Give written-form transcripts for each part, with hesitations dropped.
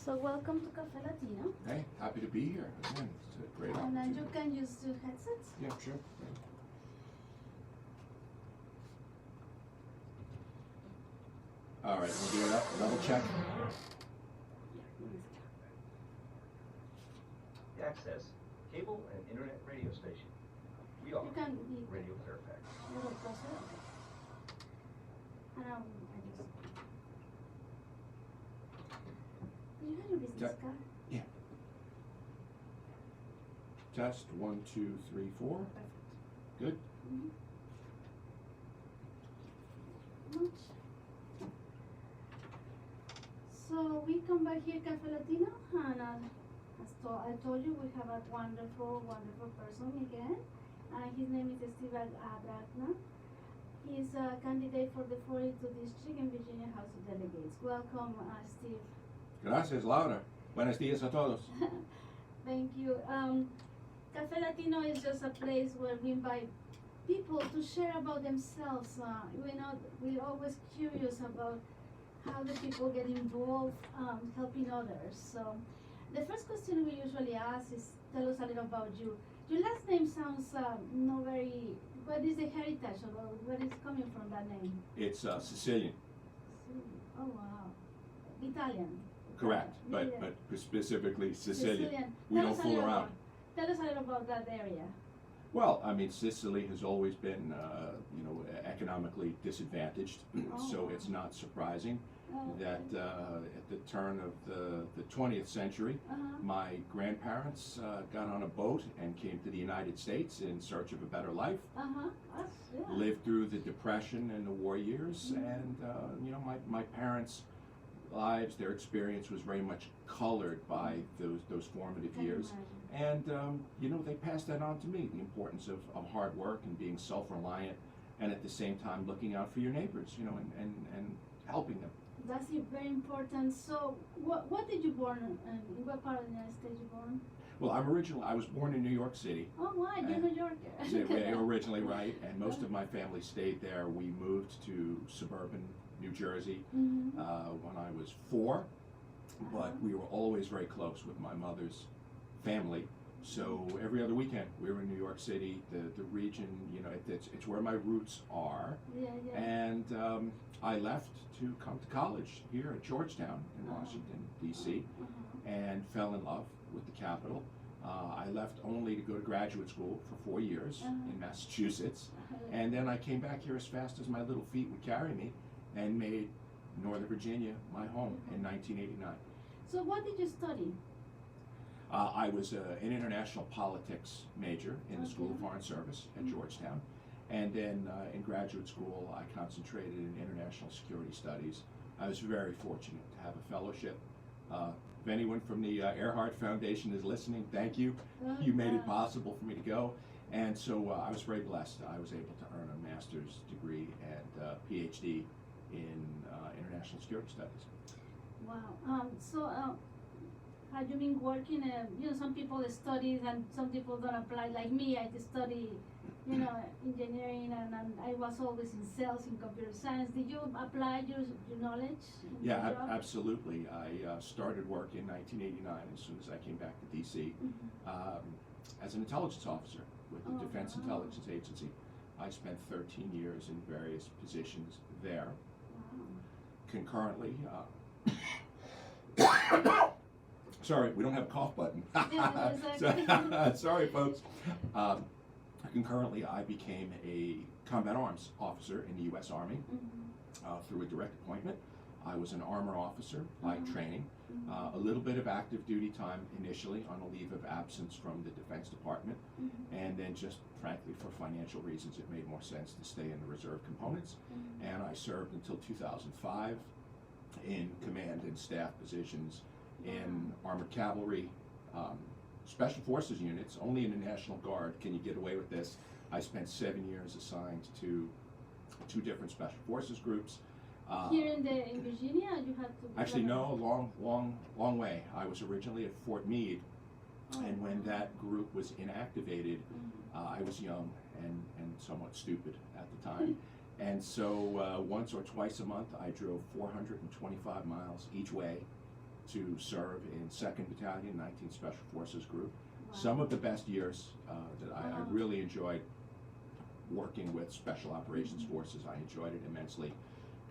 So welcome to Cafe Latino. Hey, happy to be here. Again, it's a great And opportunity. then you can use the headsets. Yeah, sure. All right, we'll do a level check. Access, cable and internet radio station. We are You can be Radio Fairfax. a little closer. I just. You have your business Check. card. Yeah. Test 1, 2, 3, 4. Perfect. Good. Much. So we come back here, Cafe Latino, and I told you, we have a wonderful, wonderful person again. His name is Steve Adragna. He's a candidate for the 42 district in Virginia House of Delegates. Welcome, Steve. Gracias, Laura. Buenos días a todos. Thank you. Cafe Latino is just a place where we invite people to share about themselves. We're always curious about how the people get involved helping others. So the first question we usually ask is, tell us a little about you. Your last name sounds not very, what is the heritage about, where is coming from that name? It's Sicilian. Oh wow, Italian. Correct, Yeah, but yeah. but specifically Sicilian. We Tell don't us a fool little around. Tell us a little about that area. Well, I mean, Sicily has always been, economically disadvantaged, so Oh. it's not surprising Oh, that at the turn of the 20th century, Uh-huh. my grandparents got on a boat and came to the United States in search of a better life. Uh-huh. Yeah. Lived through the Depression and the war years, Mhm. and my parents' lives, their experience was very much colored by those formative Can years. imagine. And they passed that on to me, the importance of hard work and being self-reliant, and at the same time looking out for your neighbors, and helping them. That's very important. So, what did you born in what part of the United States you born? Well, I was born in New York City. Oh, why? You're New Yorker. So we're originally, right, and most of my family stayed there. We moved to suburban New Jersey Mhm. when I was 4, but we were always very close with my mother's family. So every other weekend we were in New York City. The region, it's where my roots are. Yeah, yeah. And I left to come to college here at Georgetown in Washington, D.C., and fell in love with the capital. I left only to go to graduate school for 4 years in Massachusetts, and then I came back here as fast as my little feet would carry me and made Northern Virginia my home in 1989. So, what did you study? I was an international politics major in the School of Foreign Service at Georgetown. And then in graduate school, I concentrated in international security studies. I was very fortunate to have a fellowship. If anyone from the Earhart Foundation is listening, thank you. You made it possible for me to go. And so I was very blessed. I was able to earn a master's degree and PhD in international security studies. Wow. Have you been working? Some people study and some people don't apply. Like me, I study, engineering, and I was always in sales in computer science. Did you apply your knowledge? In your Yeah, job? absolutely. I started work in 1989 as soon as I came back to D.C. As an intelligence officer with the Defense wow. Intelligence Agency. I spent 13 years in various positions there. Wow. Concurrently, sorry, we don't have a cough button. Yeah, exactly. Sorry, folks. Concurrently, I became a combat arms officer in the U.S. Army through a direct appointment. I was an armor officer by training. A little bit of active duty time initially on a leave of absence from the Defense Department, and then just frankly for financial reasons it made more sense to stay in the reserve components. And I served until 2005 in command and staff positions in armored cavalry, special forces units. Only in the National Guard can you get away with this. I spent 7 years assigned to 2 different special forces groups. Here in Virginia, you had to. Actually, no, long way. I was originally at Fort Meade, and when that group was inactivated, I was young and somewhat stupid at the time. And so once or twice a month, I drove 425 miles each way to serve in 2nd Battalion, 19th Special Forces Group. Wow. Some of the best years that I Wow. really enjoyed working with Special Operations Forces. I enjoyed it immensely.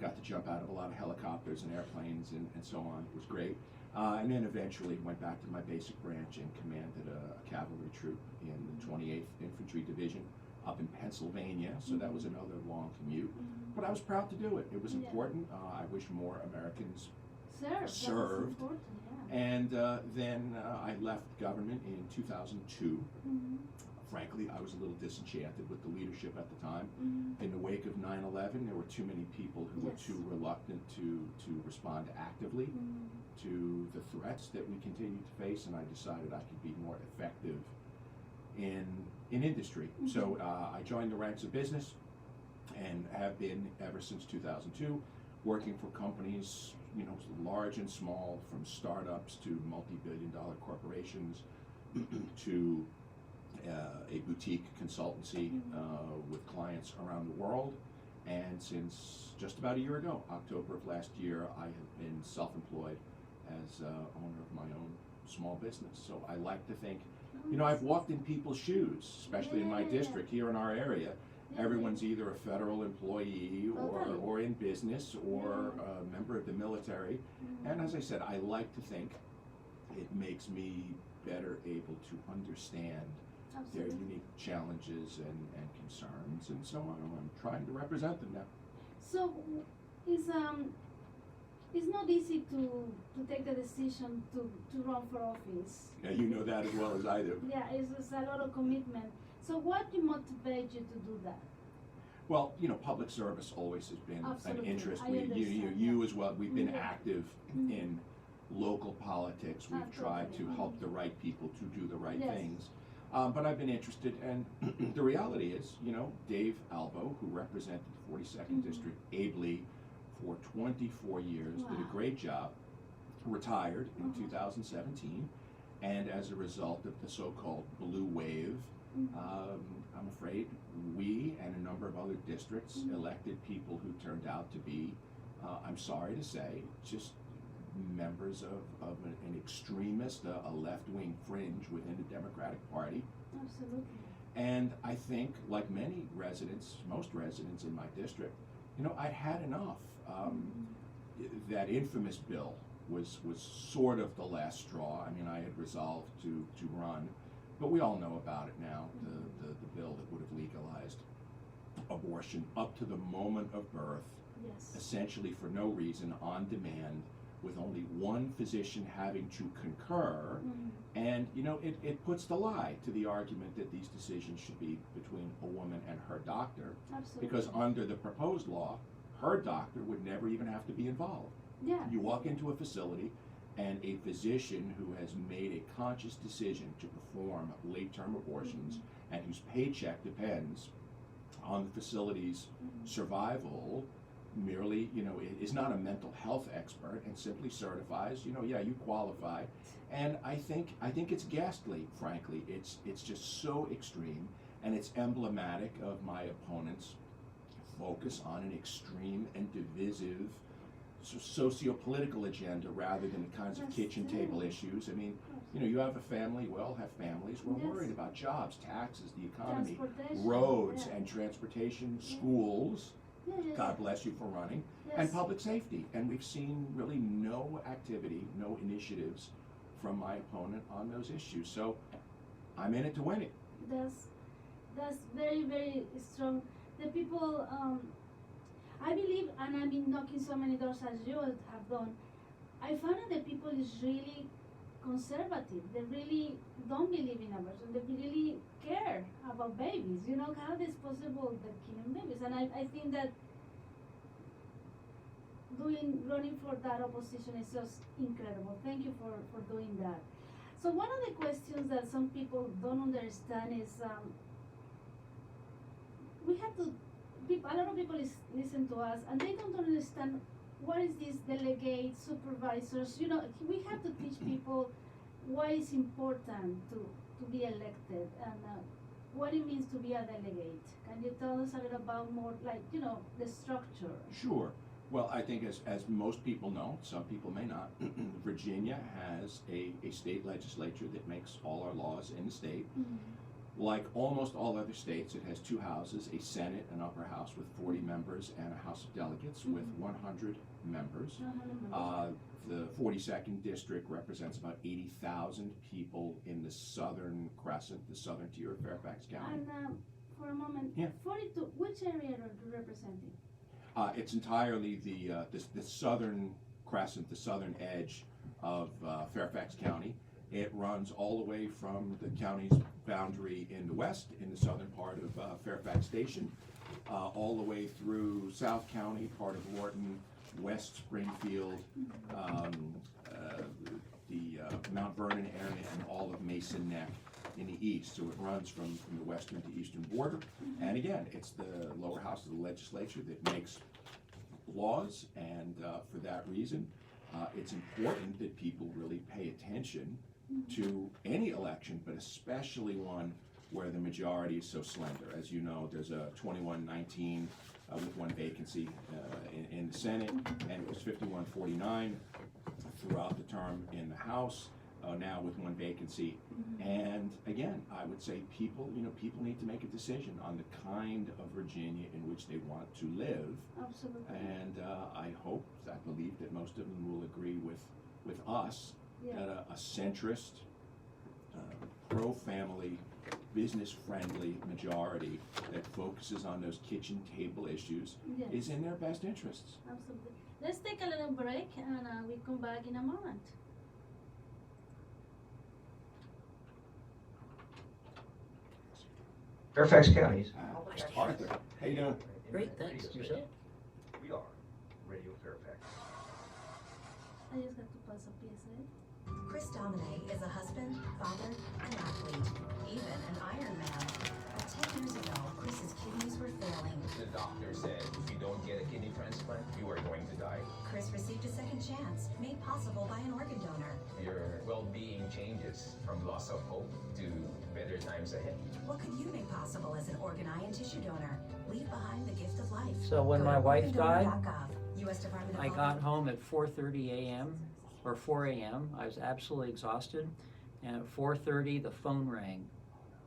Got to jump out of a lot of helicopters and airplanes and so on. It was great. And then eventually went back to my basic branch and commanded a cavalry troop in the 28th Infantry Division up in Pennsylvania. So that was another long commute. But I was proud to do it. It was Yeah. important. I wish more Americans Served. served. That's important, yeah. And then I left government in 2002. Mhm. Frankly, I was a little disenchanted with the leadership at the time. Mhm. In the wake of 9/11, there were too many people who were Yes. too reluctant to respond actively Mhm. to the threats that we continue to face, and I decided I could be more effective in industry. So I joined the ranks of business and have been ever since 2002, working for companies, large and small, from startups to multi-billion-dollar corporations to a boutique consultancy with clients around the world. And since just about a year ago, October of last year, I have been self-employed as owner of my own small business. So I like to think, I've walked in people's shoes, especially in my Yeah. district here in our area. Yeah. Everyone's either a federal employee Totally. or in business or Yeah. a member of the military. And as I said, I like to think it makes me better able to understand their Absolutely. unique challenges and concerns, and so I'm trying to represent them now. So it's not easy to take the decision to run for office. Yeah, you know that as well as I do. Yeah, it's a lot of commitment. So what motivates you to do that? Well, public service always has been Absolutely. an interest. I You understand, as well. We've been Yeah. active in local politics. We've tried to Totally. help the right people to do the right Yes. things. But I've been interested, and the reality is, Dave Albo, who represented the 42nd District ably for 24 years, did a Wow. great job, retired in 2017, and as a result of the so-called blue wave, I'm afraid we and a number of other districts elected people who turned out to be, I'm sorry to say, just members of an extremist, a left-wing fringe within the Democratic Party. Absolutely. And I think, like many residents, most residents in my district, I'd had enough. That infamous bill was sort of the last straw. I mean, I had resolved to run, but we all know about it now, the bill that would have legalized abortion up to the moment of birth, Yes. essentially for no reason, on demand, with only one physician having to concur. And it puts the lie to the argument that these decisions should be between a woman and her doctor, Absolutely. because under the proposed law, her doctor would never even have to be involved. Yeah. You walk into a facility and a physician who has made a conscious decision to perform late-term abortions and whose paycheck depends on the facility's survival merely, is not a mental health expert and simply certifies, yeah, you qualify. And I think it's ghastly, frankly. It's just so extreme, and it's emblematic of my opponent's focus on an extreme and divisive socio-political agenda rather than the kinds of Yes, kitchen yeah. table issues. I mean, you have a family, we all have families, we're Yes. worried about jobs, taxes, the economy, Transportation, roads yeah. and transportation, Yeah. schools, Yeah. God bless you for running, and Yes. public safety. And we've seen really no activity, no initiatives from my opponent on those issues. So I'm in it to win it. That's very, very strong. The people, I believe, and I've been knocking so many doors as you have done, I found that the people is really conservative. They really don't believe in abortion. They really care about babies. How it is possible they're killing babies. And I think that running for that opposition is just incredible. Thank you for doing that. So one of the questions that some people don't understand is we have to. A lot of people listen to us and they don't understand what is this delegate supervisors. We have to teach people why it's important to be elected and what it means to be a delegate. Can you tell us a little about more, like, the structure? Sure. Well, I think as most people know, some people may not, Virginia has a state legislature that makes all our laws in the state. Like almost all other states, it has two houses, a Senate, an upper house with 40 members, and a House of Delegates with 100 members. The 42nd district represents about 80,000 people in the southern crescent, the southern tier of Fairfax County. And for a moment, Yeah. 42, which area are you representing? It's entirely the southern crescent, the southern edge of Fairfax County. It runs all the way from the county's boundary in the west, in the southern part of Fairfax Station, all the way through South County, part of Wharton, West Springfield, the Mount Vernon area, and all of Mason Neck in the east. So it runs from the western to eastern border. And again, it's the lower house of the legislature that makes laws, and for that reason, it's important that people really pay attention to any election, but especially one where the majority is so slender. As you know, there's a 21-19 with one vacancy in the Senate, and it was 51-49 throughout the term in the House. Now with one vacancy, and again, I would say people need to make a decision on the kind of Virginia in which they want to live. Absolutely. And I believe that most of them will agree with us that a centrist, pro-family, business-friendly majority that focuses on those kitchen table issues is in their best interests. Absolutely. Let's take a little break, and we come back in a moment. Fairfax County's. Arthur, how you doing? Great, thanks. Yourself? We are Radio Fairfax. I just have to pass a PSA. Chris Domine is a husband, father, and athlete, even an Ironman. But 10 years ago, Chris's kidneys were failing. The doctor said, if you don't get a kidney transplant, you are going to die. Chris received a second chance, made possible by an organ donor. Your well-being changes from loss of hope to better times ahead. What could you make possible as an organ, eye, and tissue donor? Leave behind the gift of life. So when Go my to wife died, organdonor.gov. U.S. Department of I Health. got home at 4:30 a.m. or 4 a.m. I was absolutely exhausted, and at 4:30 the phone rang,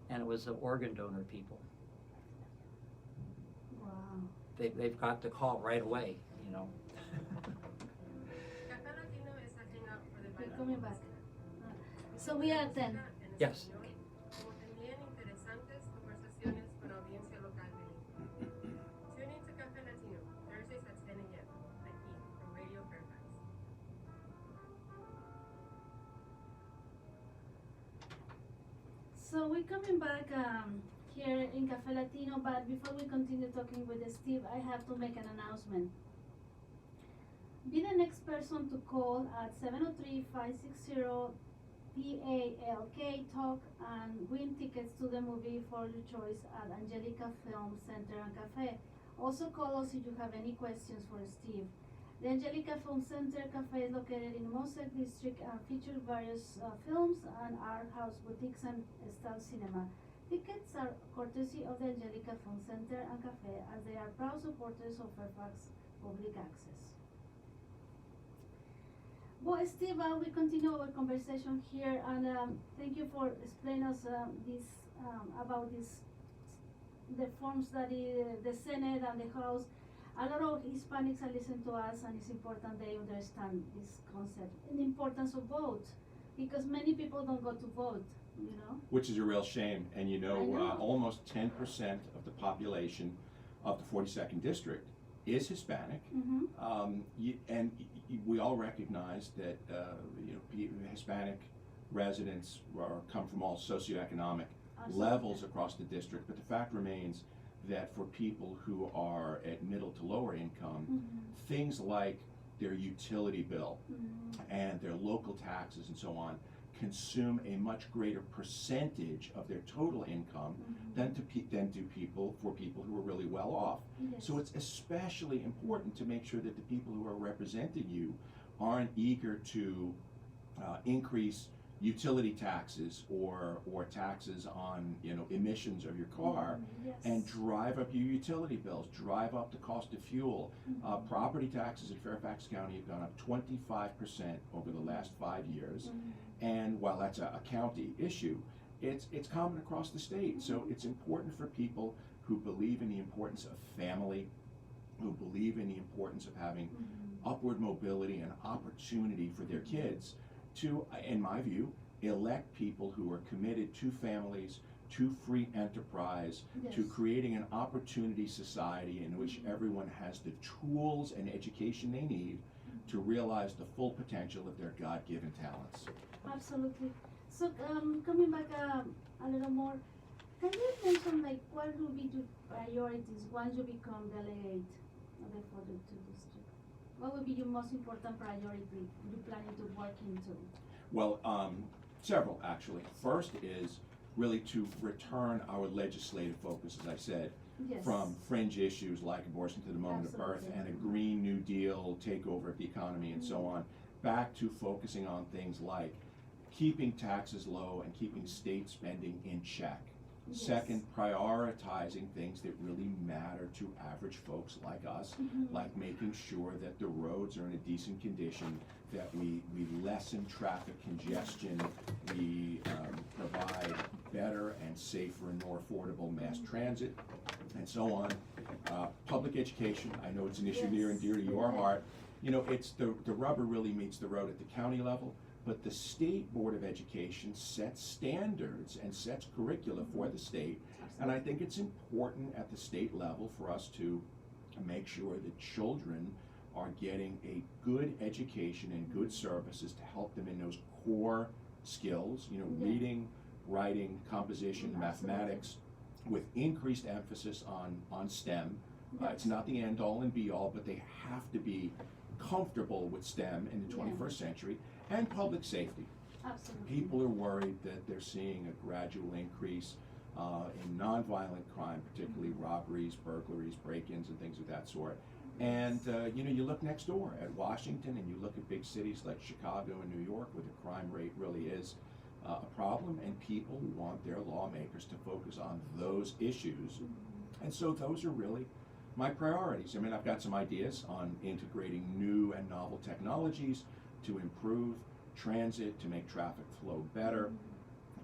and it was the organ donor people. Wow. They've got to call right away, you know. We're coming back. So we are 10. Yes. Como tendrían interesantes conversaciones con audiencia local de México. Tune in to Café Latino, Thursdays at 10 a.m. aquí on Radio Fairfax. So we're coming back here in Café Latino, but before we continue talking with Steve, I have to make an announcement. Be the next person to call at 703-560-PALK Talk and win tickets to the movie for your choice at Angelica Film Center and Cafe. Also call us if you have any questions for Steve. The Angelica Film Center Cafe is located in Mosaic District and features various films and art house boutiques and style cinema. Tickets are courtesy of the Angelica Film Center and Cafe, as they are proud supporters of Fairfax Public Access. Well, Steve, we continue our conversation here, and thank you for explaining us about the forms that the Senate and the House. A lot of Hispanics are listening to us, and it's important they understand this concept and the importance of vote, because many people don't go to vote, you know. Which is a real shame, and you know, I know. almost 10% of the population of the 42nd district is Hispanic. We all recognize that Hispanic residents come from all socioeconomic levels across the district, but the fact remains that for people who are at middle to lower income, things like their utility bill and their local taxes and so on consume a much greater percentage of their total income than do people who are really well off. Yes. So it's especially important to make sure that the people who are representing you aren't eager to increase utility taxes or taxes on, you know, emissions of your car, Yes. and drive up your utility bills, drive up the cost of fuel. Property taxes in Fairfax County have gone up 25% over the last 5 years. And while that's a county issue, it's common across the state. So it's important for people who believe in the importance of family, who believe in the importance of having upward mobility and opportunity for their kids, to, in my view, elect people who are committed to families, to free enterprise, to Yes. creating an opportunity society in which everyone has the tools and education they need to realize the full potential of their God-given talents. Absolutely. So, coming back a little more, can you mention like what will be your priorities once you become delegate of the 42 district? What would be your most important priority you planning to work into? Well, several actually. First is really to return our legislative focus, as I said, Yes. from fringe issues like abortion to the moment of birth Absolutely. and a Green New Deal takeover of the economy and so on, back to focusing on things like keeping taxes low and keeping state spending in check. Yes. Second, prioritizing things that really matter to average folks like us, like making sure that the roads are in a decent condition, that we lessen traffic congestion, we provide better and safer and more affordable mass transit, and so on. Public education, I know it's an issue near and dear to your heart. You know, it's the rubber really meets the road at the county level, but the State Board of Education sets standards and sets curricula for the state. And I think it's important at the state level for us to make sure that children are getting a good education and good services to help them in those core skills, you know, reading, writing, composition, mathematics, with increased emphasis on STEM. It's not the end all and be all, but they have to be comfortable with STEM in the 21st century, and public safety. Absolutely. People are worried that they're seeing a gradual increase in nonviolent crime, particularly robberies, burglaries, break-ins, and things of that sort. And you know, you look next door at Washington, and you look at big cities like Chicago and New York, where the crime rate really is a problem, and people want their lawmakers to focus on those issues. And so those are really my priorities. I mean, I've got some ideas on integrating new and novel technologies to improve transit, to make traffic flow better,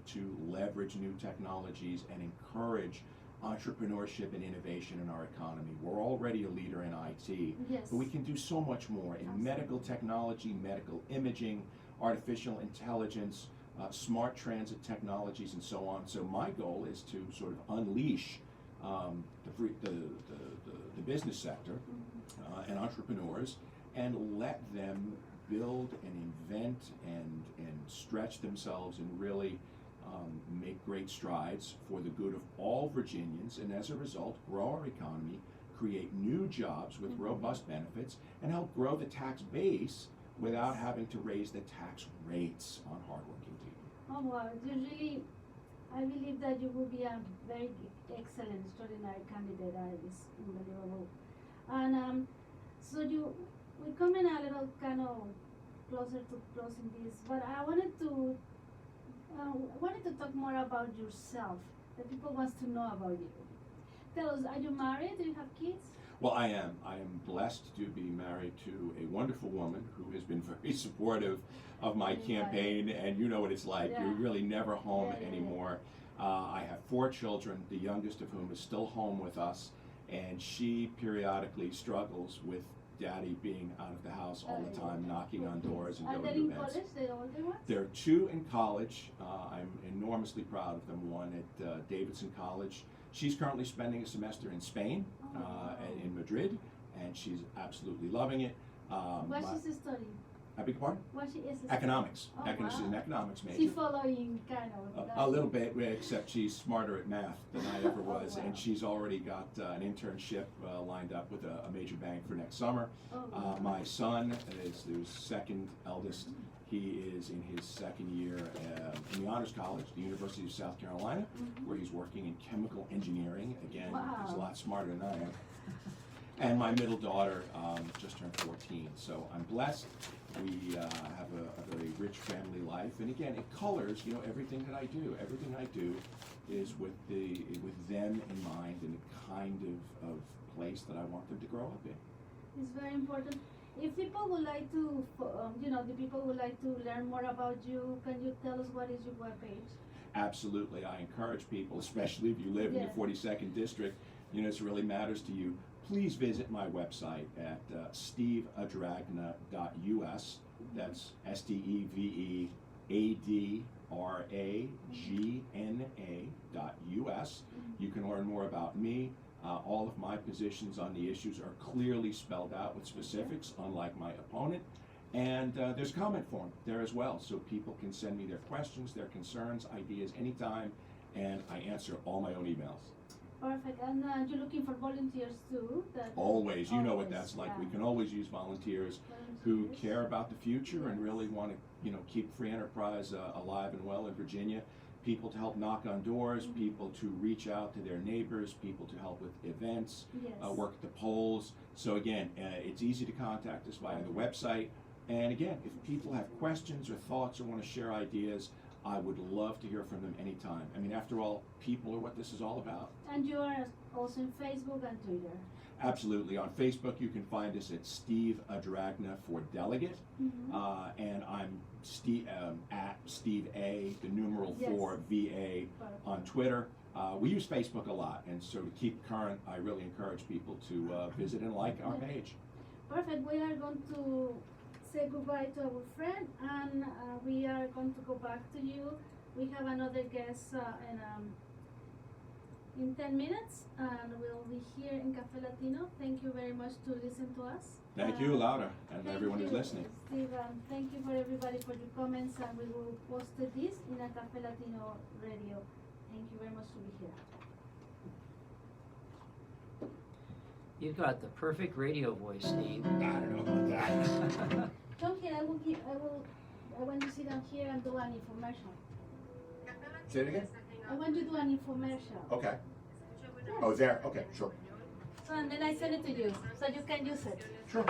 to leverage new technologies and encourage entrepreneurship and innovation in our economy. We're already a leader in IT, Yes. but we can do so much more in medical technology, medical imaging, artificial intelligence, smart transit technologies, and so on. So my goal is to sort of unleash the business sector and entrepreneurs, and let them build and invent and stretch themselves and really make great strides for the good of all Virginians, and as a result grow our economy, create new jobs with robust benefits, and help grow the tax base without having to raise the tax rates on hardworking people. Oh wow, you really, I believe that you will be a very excellent, extraordinary candidate. It's unbelievable. And so we're coming a little kind of closer to closing this, but I wanted to talk more about yourself. That people wants to know about you. Tell us, are you married? Do you have kids? Well, I am. I am blessed to be married to a wonderful woman who has been very supportive of my campaign, and you know what it's like. You're really never home anymore. I have 4 children, the youngest of whom is still home with us, and she periodically struggles with Daddy being out of the house all the time, knocking on doors and Are going they to in events. college? They older ones? There are 2 in college. I'm enormously proud of them. One at Davidson College. She's currently spending a semester in Spain, in Madrid, and she's absolutely loving it. What she's studying? I beg your pardon? What she is studying? Economics. Oh, She's an wow. economics major. She's following kind of. A little bit, except she's smarter at math than I ever was, wow. and she's already got an internship lined up with a major bank for next summer. Oh, My son is the second eldest. He is in his second year in the Honors College, the University of South Carolina, where he's working in chemical engineering. Again, he's a lot smarter than I am. And my middle daughter just turned 14, so I'm blessed. We have a very rich family life. And again, it colors, you know, everything that I do. Everything I do is with them in mind and the kind of place that I want them to grow up in. It's very important. If people would like to, the people would like to learn more about you, can you tell us what is your webpage? Absolutely. I encourage people, especially if you live in the 42nd District, you know, this really matters to you. Please visit my website at steveadragna.us. That's steveadragna.us. You can learn more about me. All of my positions on the issues are clearly spelled out with specifics, unlike my opponent. And there's a comment form there as well, so people can send me their questions, their concerns, ideas anytime, and I answer all my own emails. Perfect. And you're looking for volunteers too? Always. You know what that's like. We can always use volunteers who care about the future and really want to, you know, keep free enterprise alive and well in Virginia. People to help knock on doors, people to reach out to their neighbors, people to help with events, work at the polls. So again, it's easy to contact us via the website. And again, if people have questions or thoughts or want to share ideas, I would love to hear from them anytime. I mean, after all, people are what this is all about. And you are also in Facebook and Twitter. Absolutely. On Facebook, you can find us at Steve Adragna for Delegate. And I'm at Steve A, the numeral 4 VA on Twitter. We use Facebook a lot, and so to keep current, I really encourage people to visit and like our page. Perfect. We are going to say goodbye to our friend, and we are going to go back to you. We have another guest in 10 minutes, and we'll be here in Café Latino. Thank you very much to listen to us. Thank you, Laura, and everyone who's listening. Steve, thank you for everybody for your comments, and we will post this in a Café Latino radio. Thank you very much to be here. You've got the perfect radio voice, Steve. I don't know about that. Come here, I want you to sit down here and do an infomercial. Say it again? I want you to do an infomercial. Okay. Oh, there? Okay, sure. So, and then I send it to you, so you can use it. Sure.